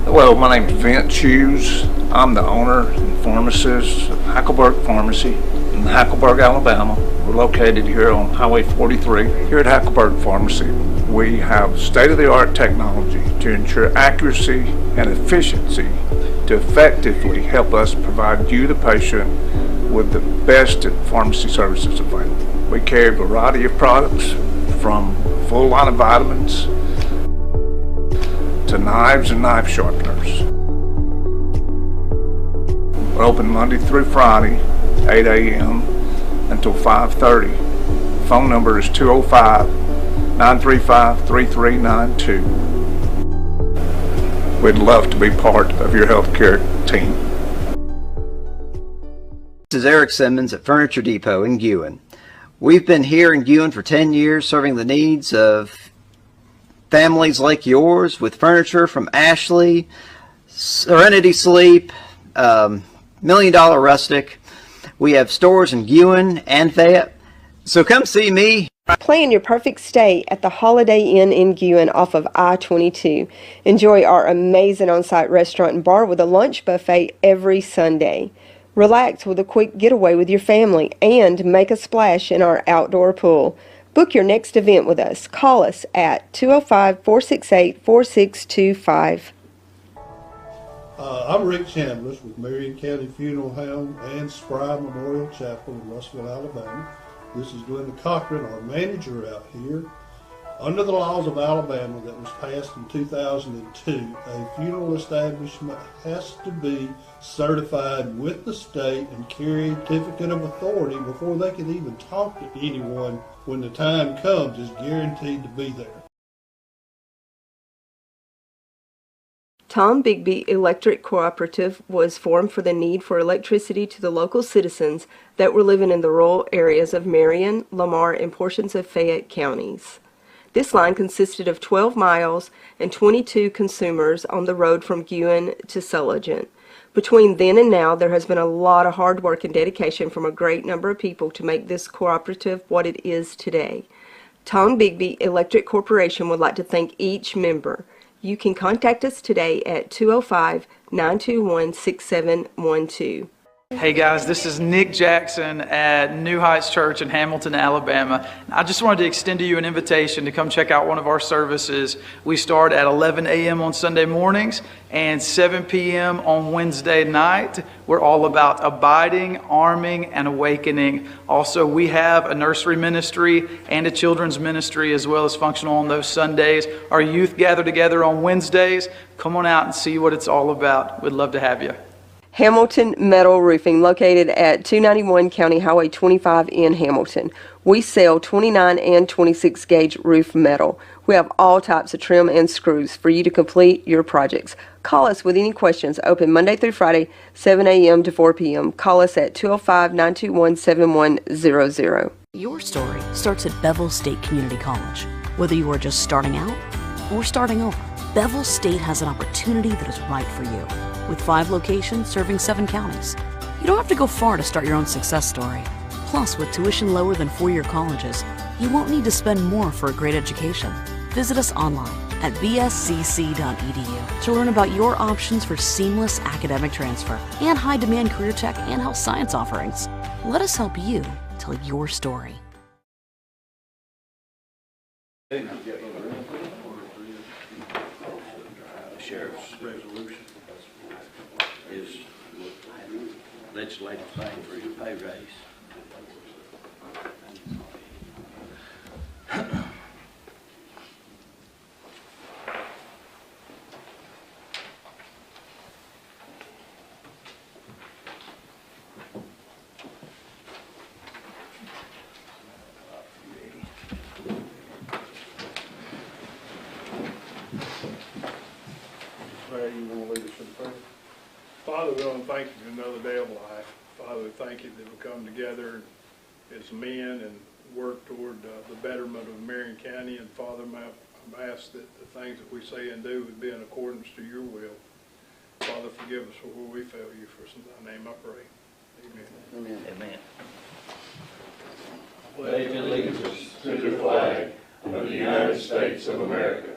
Well, my name's Vince Hughes. I'm the owner and pharmacist of Hackleburg Pharmacy in Hackleburg, Alabama. We're located here on Highway 43. Here at Hackleburg Pharmacy, we have state-of-the-art technology to ensure accuracy and efficiency to effectively help us provide you, the patient, with the best pharmacy services available. We carry a variety of products from a full line of vitamins to knives and knife sharpeners. We're open Monday through Friday, 8 a.m. until 5:30. Phone number is 205-935-3392. We'd love to be part of your healthcare team. This is Eric Simmons at Furniture Depot in Guin. We've been here in Guin for 10 years serving the needs of families like yours with furniture from Ashley, Serenity Sleep, Million Dollar Rustic. We have stores in Guin and Fayette. So come see me. Plan your perfect stay at the Holiday Inn in Guin off of I-22. Enjoy our amazing on-site restaurant and bar with a lunch buffet every Sunday. Relax with a quick getaway with your family and make a splash in our outdoor pool. Book your next event with us. Call us at 205-468-4625. I'm Rick Chambliss with Marion County Funeral Home and Spry Memorial Chapel in Russellville, Alabama. This is Glenda Cochran, our manager out here. Under the laws of Alabama that was passed in 2002, a funeral establishment has to be certified with the state and carry a certificate of authority before they can even talk to anyone when the time comes is guaranteed to be there. Tom Bigby Electric Cooperative was formed for the need for electricity to the local citizens that were living in the rural areas of Marion, Lamar, and portions of Fayette counties. This line consisted of 12 miles and 22 consumers on the road from Guin to Sulligent. Between then and now, there has been a lot of hard work and dedication from a great number of people to make this cooperative what it is today. Tom Bigby Electric Corporation would like to thank each member. You can contact us today at 205-921-6712. Hey guys, this is Nick Jackson at New Heights Church in Hamilton, Alabama. I just wanted to extend to you an invitation to come check out one of our services. We start at 11 a.m. on Sunday mornings and 7 p.m. on Wednesday night. We're all about abiding, arming, and awakening. Also, we have a nursery ministry and a children's ministry as well as functional on those Sundays. Our youth gather together on Wednesdays. Come on out and see what it's all about. We'd love to have you. Hamilton Metal Roofing, located at 291 County Highway 25 in Hamilton. We sell 29 and 26 gauge roof metal. We have all types of trim and screws for you to complete your projects. Call us with any questions. Open Monday through Friday, 7 a.m. to 4 p.m. Call us at 205-921-7100. Your story starts at Bevel State Community College. Whether you are just starting out or starting over, Bevel State has an opportunity that is right for you. With 5 locations serving 7 counties. You don't have to go far to start your own success story. Plus, with tuition lower than 4-year colleges, you won't need to spend more for a great education. Visit us online at bscc.edu to learn about your options for seamless academic transfer and high-demand career tech and health science offerings. Let us help you tell your story. The sheriff's resolution is legislative thing for his pay raise. You want to lead us in prayer? Father, we want to thank you for another day of life. Father, we thank you that we come together as men and work toward the betterment of Marion County. And Father, I ask that the things that we say and do would be in accordance to your will. Father, forgive us for where we fail you. For in thy name I pray. Amen. Amen. Pledge allegiance to the flag of the United States of America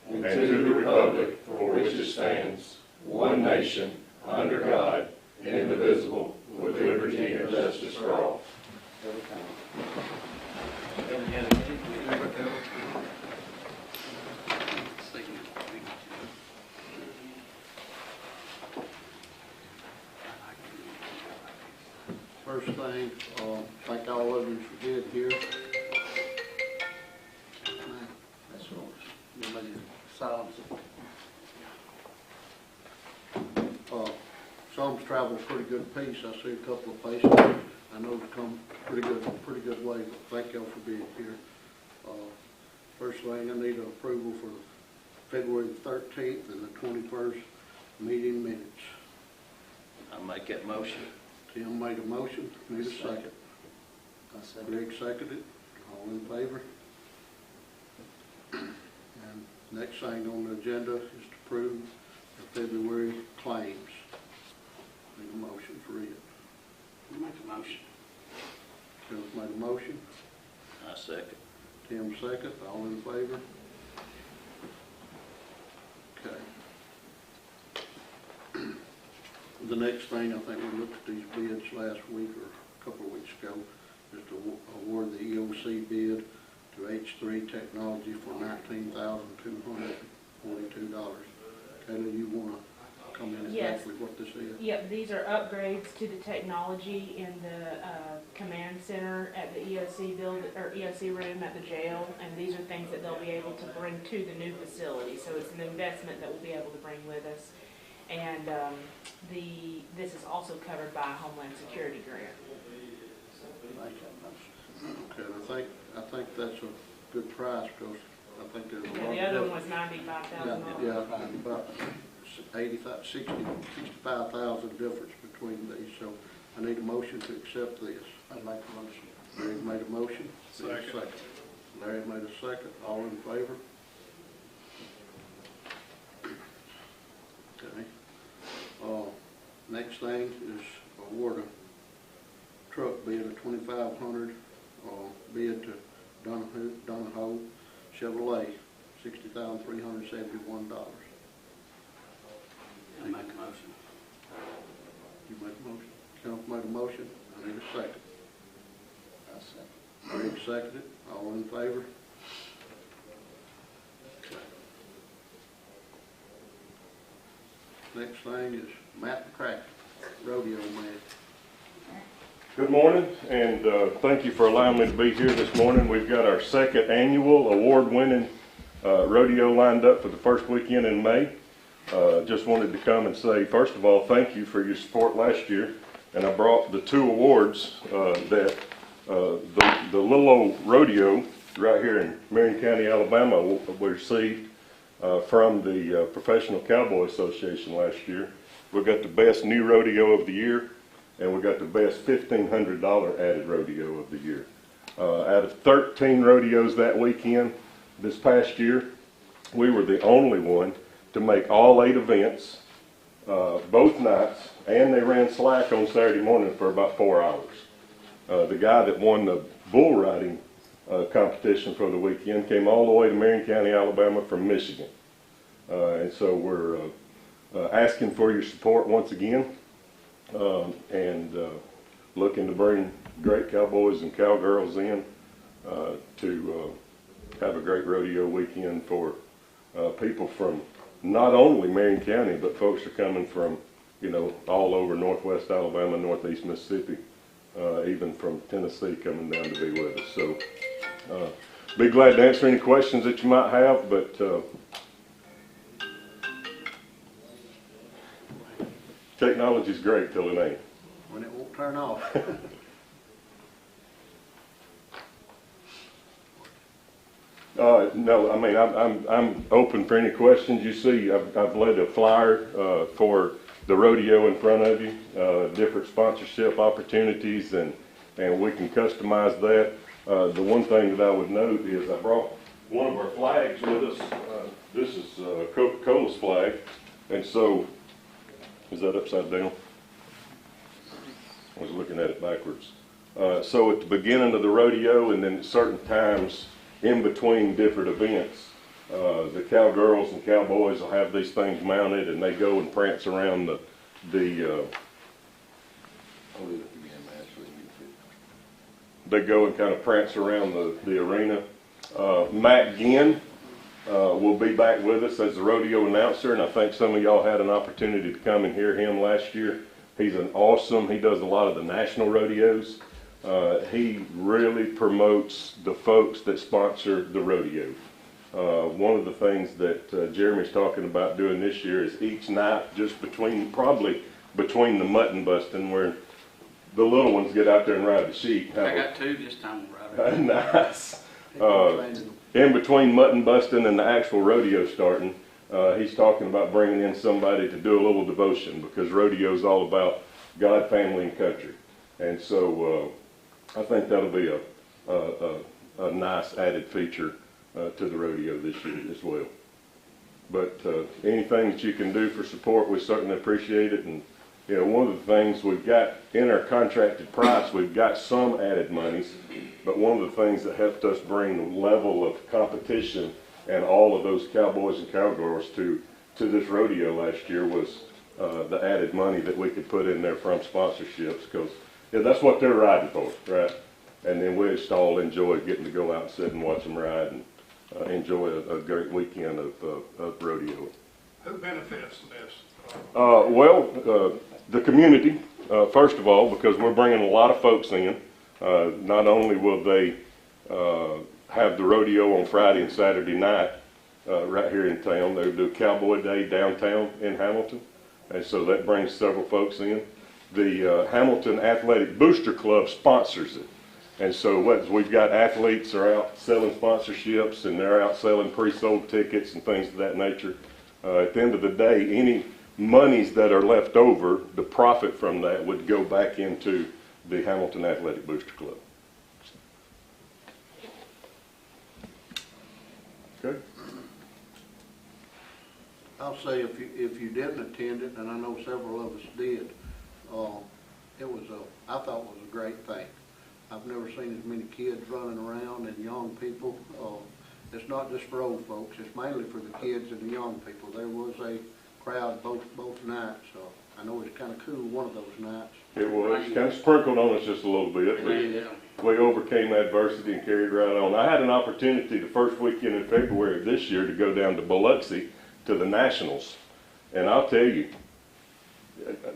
and to the republic for which it stands, justice for all. First thing, thank all of you for being here. That's all. You made it silence. Some's traveled a pretty good pace. I see a couple of faces. I know it's come pretty good way, but thank y'all for being here. First thing, I need an approval for February 13th and the 21st meeting minutes. I'll make that motion. Tim made a motion, need a second. Greg seconded, all in favor? And next thing on the agenda is to approve the February claims. Need a motion for it. Make a motion. Tim's made a motion, I second. Tim second, all in favor? Okay. The next thing, I think we looked at these bids last week or a couple of weeks ago, is to award the EOC bid to H3 Technology for $19,242. Kayla, you want to come in exactly what this is? Yep, these are upgrades to the technology in the command center at the EOC EOC room at the jail, and these are things that they'll be able to bring to the new facility. So it's an investment that we'll be able to bring with us. And this is also covered by a Homeland Security grant. Okay, I think that's a good price because I think there's a lot of The other one was $95,000. Yeah, about 65,000 difference between these. So I need a motion to accept this. I make a motion. Greg made a motion. Second. Larry made a second. All in favor? Okay. Next thing is award a truck bid of $2,500 bid to Donahoe Chevrolet, $60,371. I make a motion. You made a motion. Kenneth made a motion. I need a second. I second. Greg seconded. All in favor? Next thing is Matt McCracken, rodeo man. Good morning, and thank you for allowing me to be here this morning. We've got our second annual award-winning rodeo lined up for the first weekend in May. Just wanted to come and say, first of all, thank you for your support last year. And I brought the two awards that the little old rodeo right here in Marion County, Alabama, we received from the Professional Cowboy Association last year. We got the best new rodeo of the year, and we got the best $1,500 added rodeo of the year. Out of 13 rodeos that weekend, this past year, we were the only one to make all 8 events, both nights, and they ran slack on Saturday morning for about 4 hours. The guy that won the bull riding competition for the weekend came all the way to Marion County, Alabama from Michigan. And so we're asking for your support once again, and looking to bring great cowboys and cowgirls in to have a great rodeo weekend for people from not only Marion County, but folks are coming from, you know, all over northwest Alabama, northeast Mississippi, even from Tennessee coming down to be with us. So be glad to answer any questions that you might have, but technology's great till it ain't. When it won't turn off. No, I mean, I'm open for any questions. You see, I've laid a flyer for the rodeo in front of you, different sponsorship opportunities, and we can customize that. The one thing that I would note is I brought one of our flags with us. This is Coca-Cola's flag, and so, is that upside down? I was looking at it backwards. So at the beginning of the rodeo, and then at certain times in between different events, the cowgirls and cowboys will have these things mounted, and they go and prance around the hold it up again, Ashley. they go and kind of prance around the arena. Matt Ginn will be back with us as the rodeo announcer, and I think some of y'all had an opportunity to come and hear him last year. He's he does a lot of the national rodeos. He really promotes the folks that sponsor the rodeo. One of the things that Jeremy's talking about doing this year is each night, just probably between the mutton busting, where the little ones get out there and ride the sheep. I got two this time around. Nice. In between mutton busting and the actual rodeo starting, he's talking about bringing in somebody to do a little devotion, because rodeo is all about God, family, and country. And so I think that'll be a nice added feature to the rodeo this year as well. But anything that you can do for support, we certainly appreciate it. And you know, one of the things we've got in our contracted price, we've got some added monies, but one of the things that helped us bring the level of competition and all of those cowboys and cowgirls to this rodeo last year was the added money that we could put in there from sponsorships, because that's what they're riding for, right? And then we just all enjoy getting to go out and sit and watch them ride and enjoy a great weekend of rodeo. Who benefits from this? The community, first of all, because we're bringing a lot of folks in. Not only will they have the rodeo on Friday and Saturday night right here in town, they'll do Cowboy Day downtown in Hamilton, and so that brings several folks in. The Hamilton Athletic Booster Club sponsors it, and so we've got athletes are out selling sponsorships, and they're out selling pre-sold tickets and things of that nature. At the end of the day, any monies that are left over, the profit from that would go back into the Hamilton Athletic Booster Club. Okay. I'll say if you didn't attend it, and I know several of us did, I thought it was a great thing. I've never seen as many kids running around and young people. It's not just for old folks, it's mainly for the kids and the young people. There was a crowd both nights. I know it's kind of cool one of those nights. It was kind of sprinkled on us just a little bit, but we overcame adversity and carried right on. I had an opportunity the first weekend in February of this year to go down to Biloxi to the Nationals, and I'll tell you,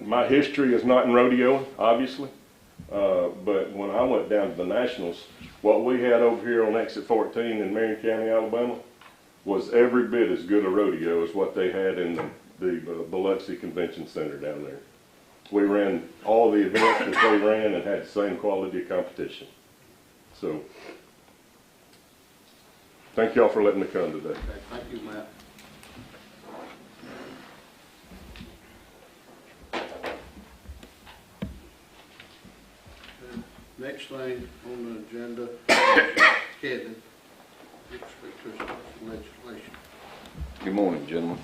my history is not in rodeo, obviously, but when I went down to the Nationals, what we had over here on exit 14 in Marion County, Alabama, was every bit as good a rodeo as what they had in the Biloxi Convention Center down there. We ran all the events that they ran and had the same quality of competition. So, thank y'all for letting me come today. Okay, thank you, Matt. Next thing on the agenda is Kevin. Speak to us about some legislation. Good morning, gentlemen.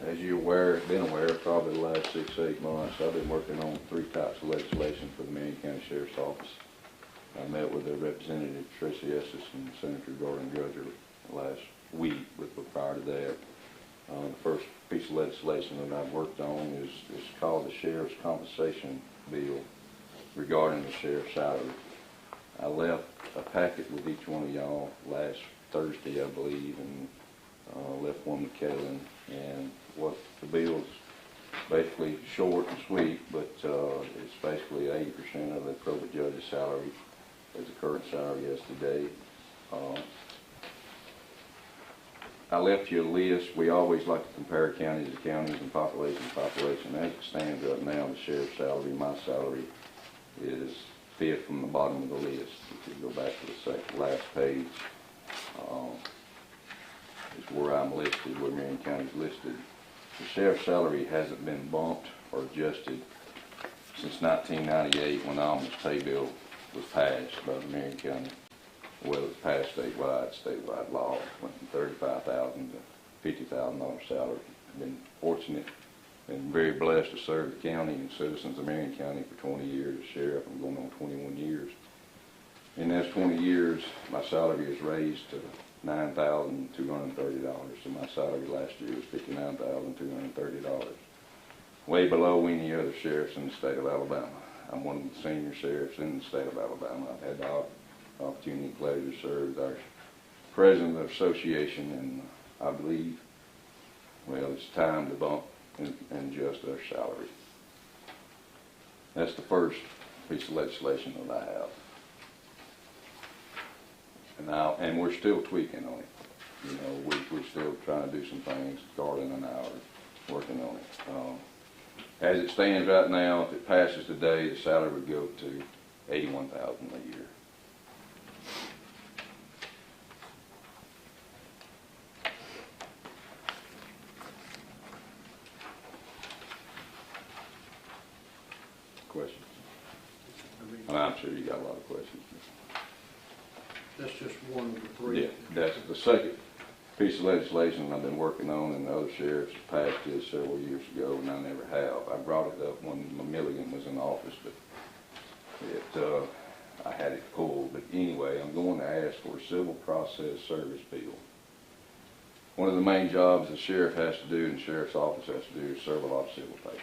As you're been aware, probably the last 6 to 8 months, I've been working on 3 types of legislation for the Marion County Sheriff's Office. I met with Representative Tracy Estes and Senator Gordon Gudger last week, but prior to that, the first piece of legislation that I've worked on is called the Sheriff's Compensation Bill regarding the sheriff's salary. I left a packet with each one of y'all last Thursday, I believe, and left one with Kevin. And what the bill's basically short and sweet, but it's basically 80% of the probate judge's salary as the current salary is today. I left you a list. We always like to compare counties to counties and population to population. As it stands right now, the sheriff's salary, my salary, is 5th from the bottom of the list. If you go back to the last page, is where I'm listed, where Marion County's listed. The sheriff's salary hasn't been bumped or adjusted since 1998, when the omnibus pay bill was passed by the Marion County. Well, it was passed statewide law. Went from $35,000 to $50,000 salary. I've been fortunate and very blessed to serve the county and citizens of Marion County for 20 years as sheriff. I'm going on 21 years. In those 20 years, my salary is raised to $9,230. So my salary last year was $59,230. Way below any other sheriffs in the state of Alabama. I'm one of the senior sheriffs in the state of Alabama. I've had the opportunity and pleasure to serve as our president of the association, and I believe, well, it's time to bump and adjust our salary. That's the first piece of legislation that I have. And we're still tweaking on it. You know, we're still trying to do some things, Garland and I are working on it. As it stands right now, if it passes today, the salary would go to $81,000 a year. Questions? And I'm sure you got a lot of questions. That's just one of the three. Yeah, that's the second piece of legislation I've been working on, and the other sheriffs passed this several years ago, and I never have. I brought it up when Milligan was in office, but I had it pulled. But anyway, I'm going to ask for a civil process service bill. One of the main jobs the sheriff has to do and the sheriff's office has to do is serve a lot of civil papers.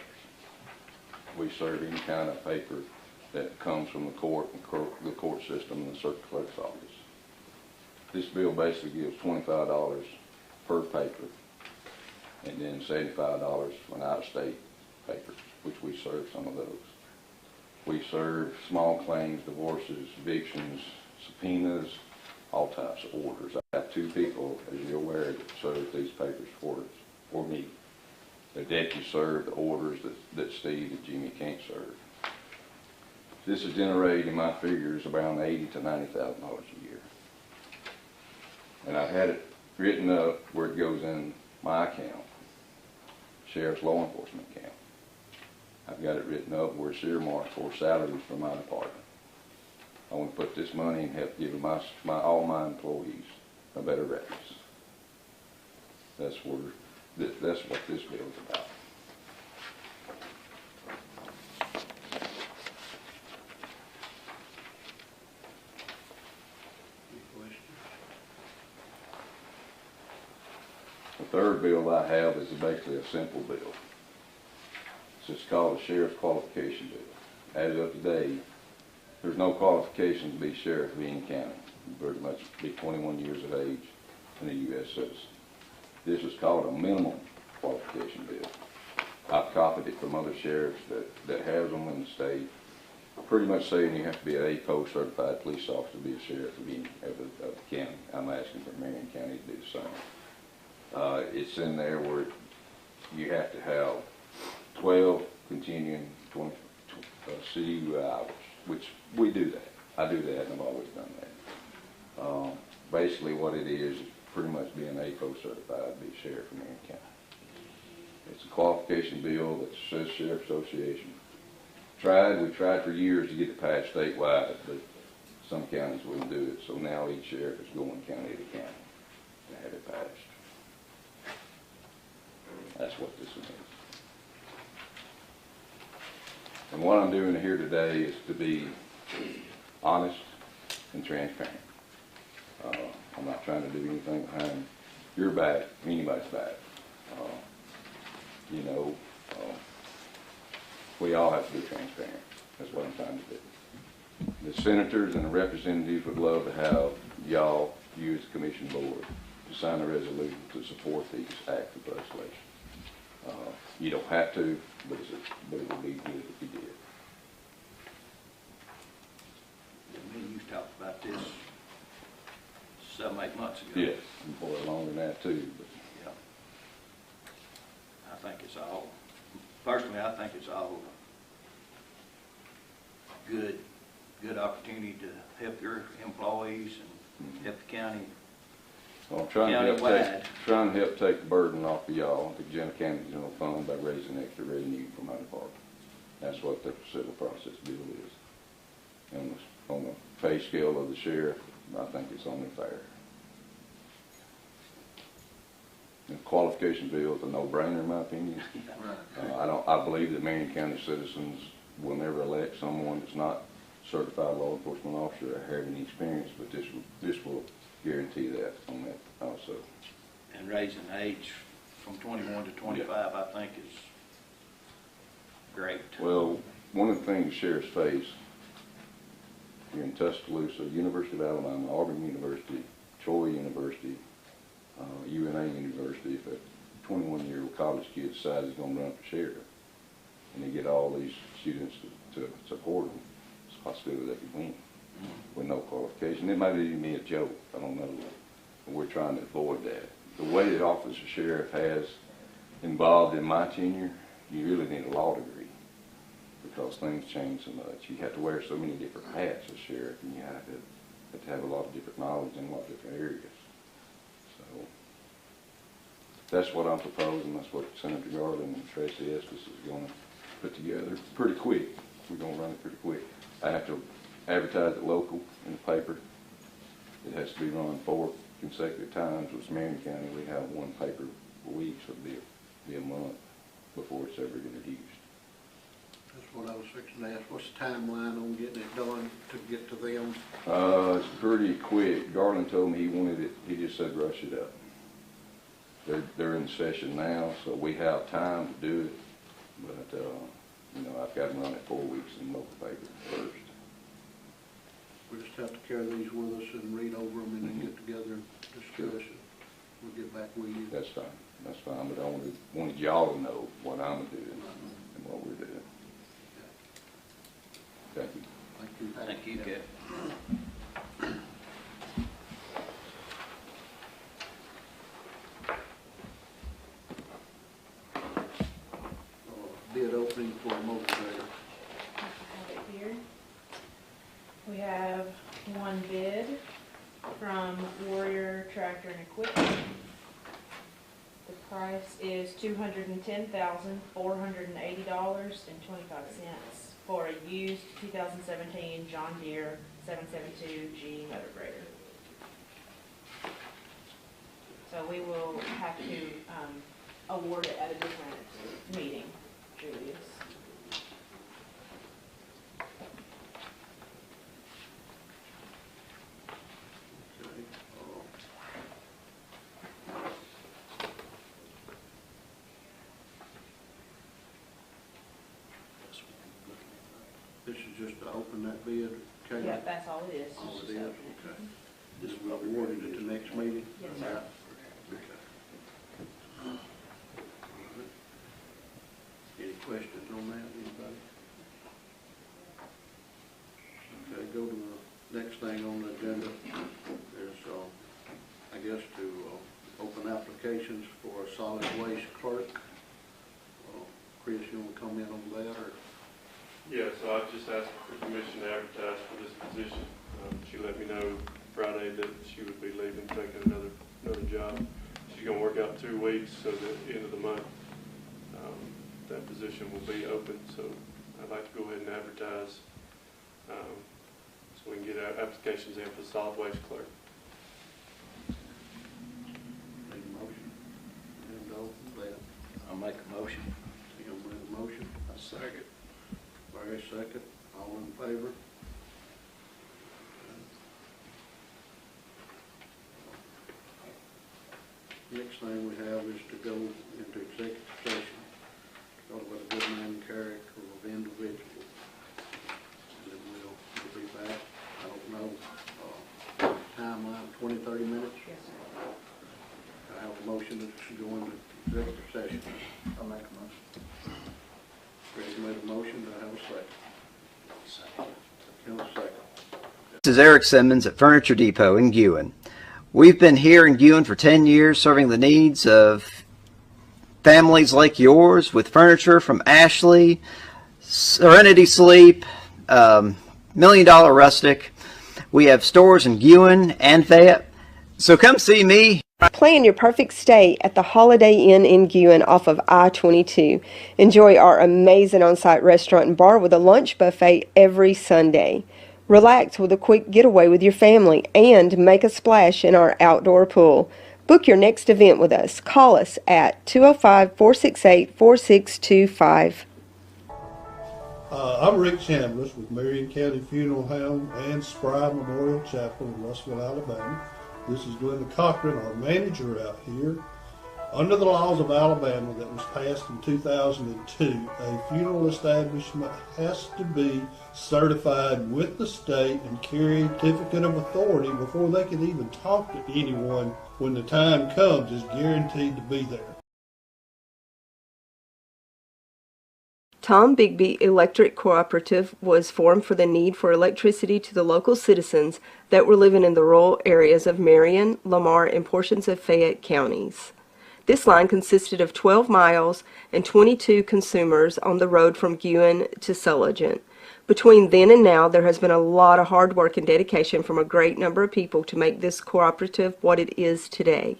We serve any kind of paper that comes from the court and the court system and the circuit clerk's office. This bill basically gives $25 per paper and then $75 for an out-of-state paper, which we serve some of those. We serve small claims, divorces, evictions, subpoenas, all types of orders. I have two people, as you're aware, that serve these papers for me. The deputy served the orders that Steve and Jimmy can't serve. This is generating, in my figures, around $80,000 to $90,000 a year. And I've had it written up where it goes in my account, Sheriff's Law Enforcement account. I've got it written up where it's earmarked for salaries for my department. I want to put this money and help give all my employees a better reference. That's what this bill is about. The third bill I have is basically a simple bill. It's just called a Sheriff's Qualification Bill. As of today, there's no qualification to be sheriff of any county. You pretty much be 21 years of age and a U.S. citizen. This is called a minimum qualification bill. I've copied it from other sheriffs that have them in the state, pretty much saying you have to be an APO certified police officer to be a sheriff of the county. I'm asking for Marion County to do the same. It's in there where you have to have 12 continuing CU hours, which we do that. I do that, and I've always done that. Basically what it is pretty much being APO certified to be a sheriff in Marion County. It's a qualification bill that says Sheriff Association. We tried for years to get it passed statewide, but some counties wouldn't do it, so now each sheriff is going county to county to have it passed. That's what this is. And what I'm doing here today is to be honest and transparent. I'm not trying to do anything behind your back, anybody's back. We all have to be transparent. That's what I'm trying to do. The senators and the representatives would love to have y'all, you as the commission board, to sign a resolution to support these acts of legislation. You don't have to, but it would be good if you did. You talked about this 7-8 months ago. Yes, boy, longer than that too. But. Yeah. I think it's all, personally, I think it's all good opportunity to help your employees and help the county. Well, I'm trying to help take the burden off of y'all, the County General Fund, by raising extra revenue for my department. That's what the civil process bill is. And on the pay scale of the sheriff, I think it's only fair. The qualification bill is a no-brainer in my opinion. I believe that Marion County citizens will never elect someone that's not certified law enforcement officer or have any experience, but this will guarantee that on that also. And raising the age from 21 to 25, I think is great. Well, one of the things the sheriffs face here in Tuscaloosa, University of Alabama, Auburn University, Troy University, UNA University, if a 21-year-old college kid decides he's going to run for sheriff, and they get all these students to support him, it's a possibility they could win with no qualification. It might even be a joke, I don't know. But we're trying to avoid that. The way that officer sheriff has involved in my tenure, you really need a law degree because things change so much. You have to wear so many different hats as sheriff, and you have to have a lot of different knowledge in a lot of different areas. So that's what I'm proposing. That's what Senator Garland and Tracy Estes is going to put together pretty quick. We're going to run it pretty quick. I have to advertise it local in the paper. It has to be run 4 consecutive times. With Marion County, we have one paper a week, so it'll be a month before it's ever introduced. That's what I was fixing to ask. What's the timeline on getting it done to get to them? It's pretty quick. Garland told me he wanted it, he just said rush it up. They're in session now, so we have time to do it, but you know, I've got to run it 4 weeks in local paper first. We just have to carry these with us and read over them and then get together and discuss it. We'll get back with you. That's fine, but I wanted y'all to know what I'm doing and what we're doing. Thank you. Thank you. Thank you, Jeff. Bid opening for a motivator. Have it here. We have one bid from Warrior Tractor and Equipment. The price is $210,480.25 for a used 2017 John Deere 772G motor grader. So we will have to award it at a different meeting, Julius. This is just to open that bid, okay? Yeah, that's all it is. All Just it is, open it. okay. This will be awarded at the next meeting? Yes, sir. Okay. Any questions on that, anybody? Okay, go to the next thing on the agenda is, I guess, to open applications for a solid waste clerk. Chris, you want to comment on that, or? Yeah, so I just asked for permission to advertise for this position. She let me know Friday that she would be leaving, taking another job. She's going to work out 2 weeks, so that at the end of the month, that position will be open. So I'd like to go ahead and advertise so we can get our applications in for the solid waste clerk. Need a motion? And I'll make a motion. you gonna bring a motion? A second. Barry, second. All in favor? Next thing we have is to go into executive session, to talk about a good man character of individual. And then we'll be back, I don't know, timeline, 20, 30 minutes? Yes, sir. I have a motion to go into executive session. I'll make a motion. Greg made a motion, do I have a second? Second. A second. This is Eric Simmons at Furniture Depot in Guin. We've been here in Guin for 10 years serving the needs of families like yours with furniture from Ashley, Serenity Sleep, Million Dollar Rustic. We have stores in Guin and Fayette. So come see me. Plan your perfect stay at the Holiday Inn in Guin off of I-22. Enjoy our amazing on-site restaurant and bar with a lunch buffet every Sunday. Relax with a quick getaway with your family and make a splash in our outdoor pool. Book your next event with us. Call us at 205-468-4625. I'm Rick Chambliss with Marion County Funeral Home and Spry Memorial Chapel in Russellville, Alabama. This is Glenda Cochran, our manager out here. Under the laws of Alabama that was passed in 2002, a funeral establishment has to be certified with the state and carry a certificate of authority before they can even talk to anyone when the time comes is guaranteed to be there. Tom Bigby Electric Cooperative was formed for the need for electricity to the local citizens that were living in the rural areas of Marion, Lamar, and portions of Fayette counties. This line consisted of 12 miles and 22 consumers on the road from Guin to Sulligent. Between then and now, there has been a lot of hard work and dedication from a great number of people to make this cooperative what it is today.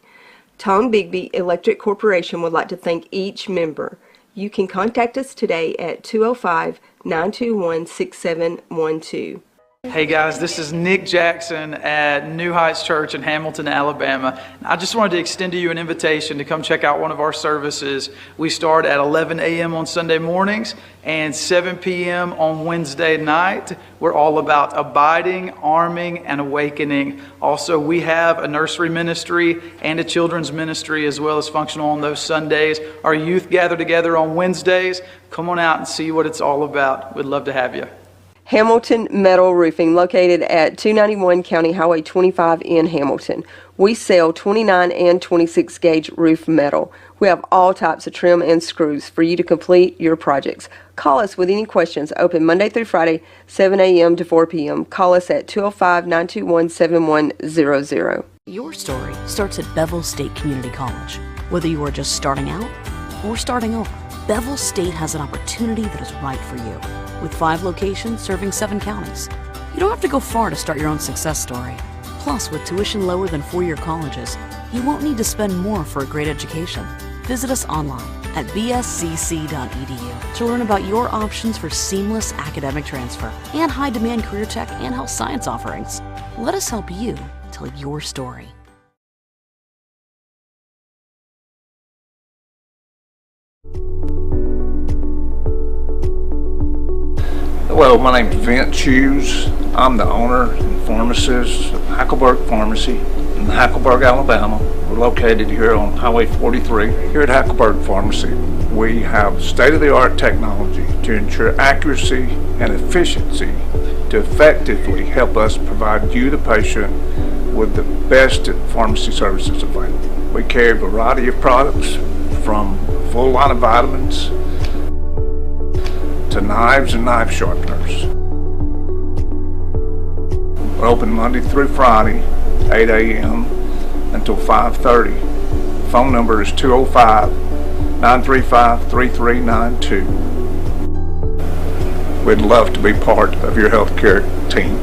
Tom Bigby Electric Corporation would like to thank each member. You can contact us today at 205-921-6712. Hey guys, this is Nick Jackson at New Heights Church in Hamilton, Alabama. I just wanted to extend to you an invitation to come check out one of our services. We start at 11 a.m. on Sunday mornings and 7 p.m. on Wednesday night. We're all about abiding, arming, and awakening. Also, we have a nursery ministry and a children's ministry as well as functional on those Sundays. Our youth gather together on Wednesdays. Come on out and see what it's all about. We'd love to have you. Hamilton Metal Roofing, located at 291 County Highway 25 in Hamilton. We sell 29 and 26 gauge roof metal. We have all types of trim and screws for you to complete your projects. Call us with any questions. Open Monday through Friday, 7 a.m. to 4 p.m. Call us at 205-921-7100. Your story starts at Bevel State Community College. Whether you are just starting out or starting over, Bevel State has an opportunity that is right for you. With 5 locations serving 7 counties. You don't have to go far to start your own success story. Plus, with tuition lower than 4-year colleges, you won't need to spend more for a great education. Visit us online at bscc.edu to learn about your options for seamless academic transfer and high-demand career tech and health science offerings. Let us help you tell your story. Hello, my name's Vince Hughes. I'm the owner and pharmacist of Hackleburg Pharmacy in Hackleburg, Alabama. We're located here on Highway 43. Here at Hackleburg Pharmacy, we have state-of-the-art technology to ensure accuracy and efficiency to effectively help us provide you, the patient, with the best pharmacy services available. We carry a variety of products from a full line of vitamins to knives and knife sharpeners. We're open Monday through Friday, 8 a.m. until 5:30. Phone number is 205-935-3392. We'd love to be part of your healthcare team.